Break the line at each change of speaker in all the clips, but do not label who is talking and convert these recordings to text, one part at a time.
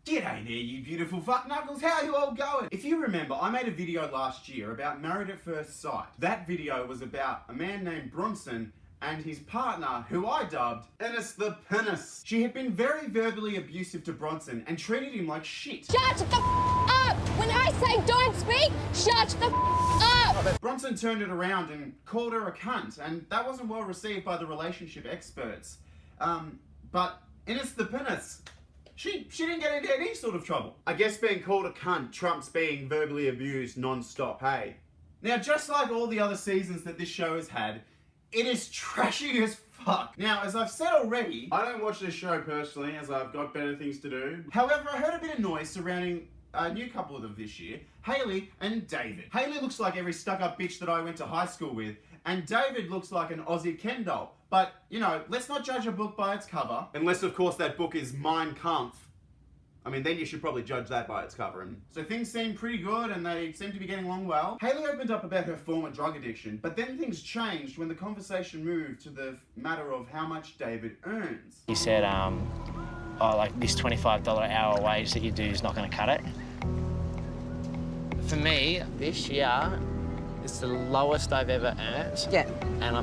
G'day there, you beautiful fuck knuckles. How are you all going? If you remember, I made a video last year about Married at First Sight. That video was about a man named Bronson and his partner, who I dubbed Ennis the Penis. She had been very verbally abusive to Bronson and treated him like shit.
Shut the up! When I say don't speak, shut the up!
Bronson turned it around and called her a cunt, and that wasn't well received by the relationship experts. But Ennis the Penis, she didn't get into any sort of trouble. I guess being called a cunt trumps being verbally abused non-stop, hey? Now, just like all the other seasons that this show has had, it is trashy as fuck. Now, as I've said already, I don't watch this show personally, as I've got better things to do. However, I heard a bit of noise surrounding a new couple of this year, Hayley and David. Hayley looks like every stuck-up bitch that I went to high school with, and David looks like an Aussie Ken doll. But, you know, let's not judge a book by its cover. Unless, of course, that book is Mein Kampf. I mean, then you should probably judge that by its cover. And so things seem pretty good and they seem to be getting along well. Hayley opened up about her former drug addiction, but then things changed when the conversation moved to the matter of how much David earns.
He said, like this $25 hour wage that you do is not going to cut it. For me, this year, it's the lowest I've ever earned.
Yeah.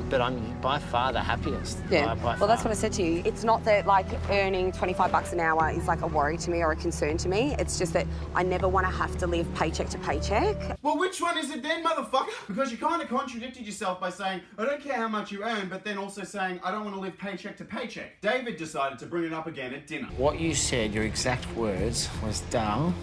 But I'm by far the happiest.
Yeah.
By
Well, that's what I said to you. It's not that, like, earning $25 an hour is, like, a worry to me or a concern to me. It's just that I never want to have to live paycheck to paycheck.
Well, which one is it then, motherfucker? Because you kind of contradicted yourself by saying, I don't care how much you earn, but then also saying, I don't want to live paycheck to paycheck. David decided to bring it up again at dinner.
What you said, your exact words, was, Dal,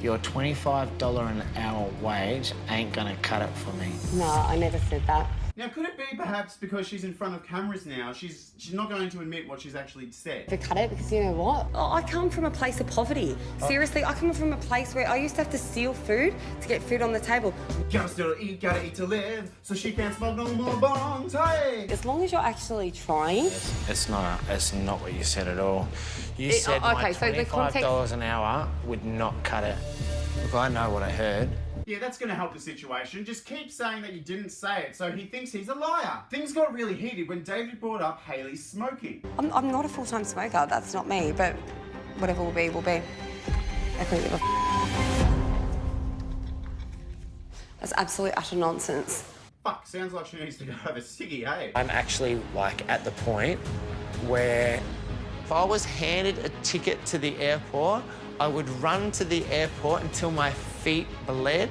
your $25 an hour wage ain't gonna cut it for me.
No, I never said that.
Now, could it be perhaps because she's in front of cameras now, she's not going to admit what she's actually said?
To cut it, because you know what? Oh, I come from a place of poverty. Seriously, I come from a place where I used to have to steal food to get food on the table.
Gotta still eat, gotta eat to live, so she can't smoke no more bongs, hey!
As long as you're actually trying.
It's not what you said at all. You said
okay,
my
so the context...
$25 an hour would not cut it. Look, I know what I heard.
Yeah, that's gonna help the situation. Just keep saying that you didn't say it, so he thinks he's a liar. Things got really heated when David brought up Hayley smoking.
I'm not a full-time smoker, that's not me, but whatever will be, will be. I couldn't give a That's absolute utter nonsense.
Fuck, sounds like she needs to go have a ciggy, hey?
I'm actually, like, at the point where if I was handed a ticket to the airport, I would run to the airport until my feet bled.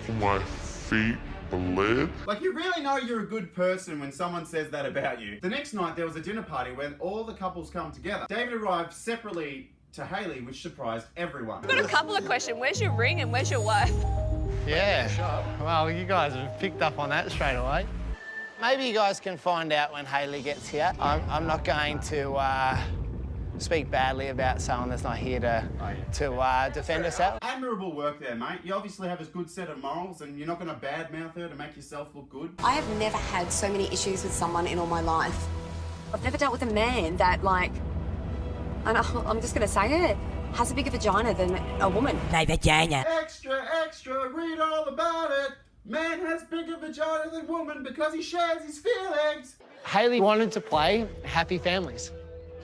Like, you really know you're a good person when someone says that about you. The next night, there was a dinner party when all the couples come together. David arrived separately to Hayley, which surprised everyone.
I've got a couple of questions. Where's your ring and where's your wife?
Yeah. Well, you guys have picked up on that straight away. Maybe you guys can find out when Hayley gets here. I'm not going to speak badly about someone that's not here to defend herself.
Admirable work there, mate. You obviously have a good set of morals and you're not going to badmouth her to make yourself look good.
I have never had so many issues with someone in all my life. I've never dealt with a man that, like, and I'm just going to say it, has a bigger vagina than a woman. My vagina.
Extra, extra, read all about it. Man has bigger vagina than woman because he shares his feelings.
Hayley wanted to play Happy Families.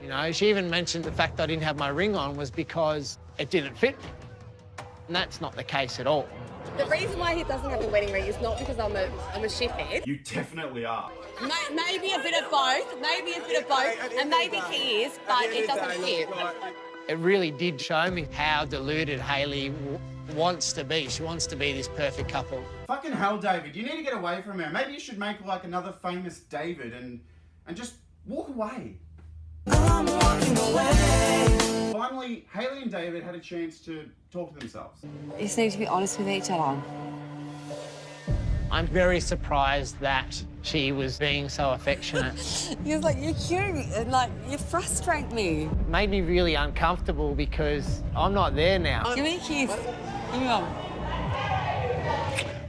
You know, she even mentioned the fact that I didn't have my ring on was because it didn't fit me. And that's not the case at all.
The reason why he doesn't have a wedding ring is not because I'm a shithead.
You definitely are.
Maybe a bit of both, and maybe he is, but it doesn't fit.
It really did show me how deluded Hayley wants to be. She wants to be this perfect couple.
Fucking hell, David, you need to get away from her. Maybe you should make like another famous David and just walk away. I'm walking away. Finally, Hayley and David had a chance to talk to themselves.
You just need to be honest with each other.
I'm very surprised that she was being so affectionate.
He was like, you're cute, and like, you frustrate me.
It made me really uncomfortable because I'm not there now.
Give me a kiss. Give me one.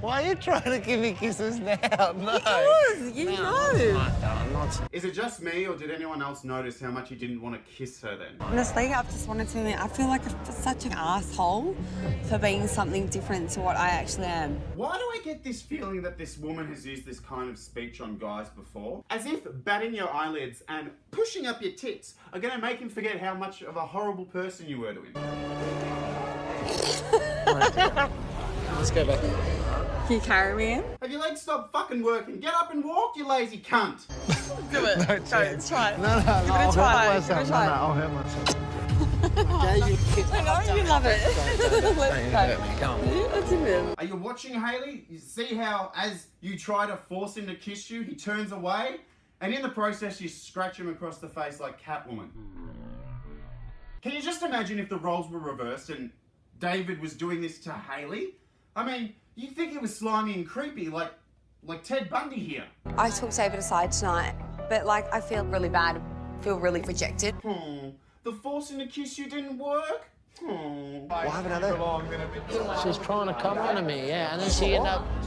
Why are you trying to give me kisses now? No.
Because you know.
I'm not.
Is it just me, or did anyone else notice how much you didn't want to kiss her then?
Honestly, I've just wanted to. I feel like I'm such an asshole for being something different to what I actually am.
Why do I get this feeling that this woman has used this kind of speech on guys before? As if batting your eyelids and pushing up your tits are going to make him forget how much of a horrible person you were to him.
Let's go back.
Can you carry me in?
Have your legs stopped fucking working? Get up and walk, you lazy cunt.
Do it. Go, let's try it.
No,
Give it a
I'll
try.
hurt
Give it a
myself.
try.
No, I'll hurt myself. Okay, you kiss.
I know you love it.
Don't
Let's
hurt me, come on.
go. That's a bit.
Are you watching, Hayley? You see how as you try to force him to kiss you, he turns away? And in the process, you scratch him across the face like Catwoman. Can you just imagine if the roles were reversed and David was doing this to Hayley? I mean, you'd think it was slimy and creepy, like Ted Bundy here.
I took David aside tonight, but like I feel really bad, feel really rejected.
Oh, the forcing to kiss you didn't work? Oh.
What happened to that? She's trying to come onto me, yeah, and then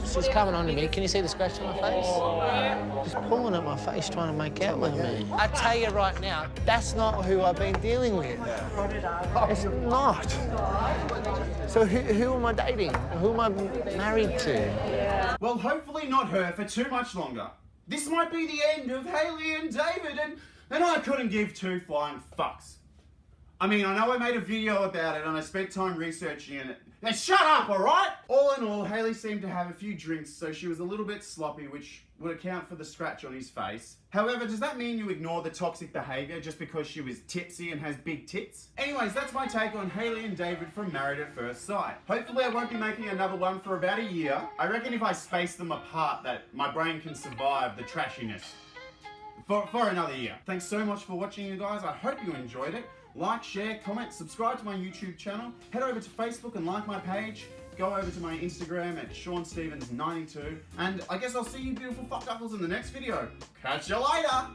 she's coming onto me. Can you see the scratch on my face? She's pulling at my face, trying to make out with me. I tell you right now, that's not who I've been dealing with. It's not. So who am I dating? Who am I married to?
Well, hopefully not her for too much longer. This might be the end of Hayley and David, and I couldn't give two flying fucks. I mean, I know I made a video about it and I spent time researching it. Now shut up, alright? All in all, Hayley seemed to have a few drinks, so she was a little bit sloppy, which would account for the scratch on his face. However, does that mean you ignore the toxic behaviour just because she was tipsy and has big tits? Anyways, that's my take on Hayley and David from Married at First Sight. Hopefully I won't be making another one for about a year. I reckon if I space them apart that my brain can survive the trashiness for another year. Thanks so much for watching, you guys. I hope you enjoyed it. Like, share, comment, subscribe to my YouTube channel. Head over to Facebook and like my page. Go over to my Instagram at SeanStevens92. And I guess I'll see you beautiful fuck couples in the next video. Catch you later!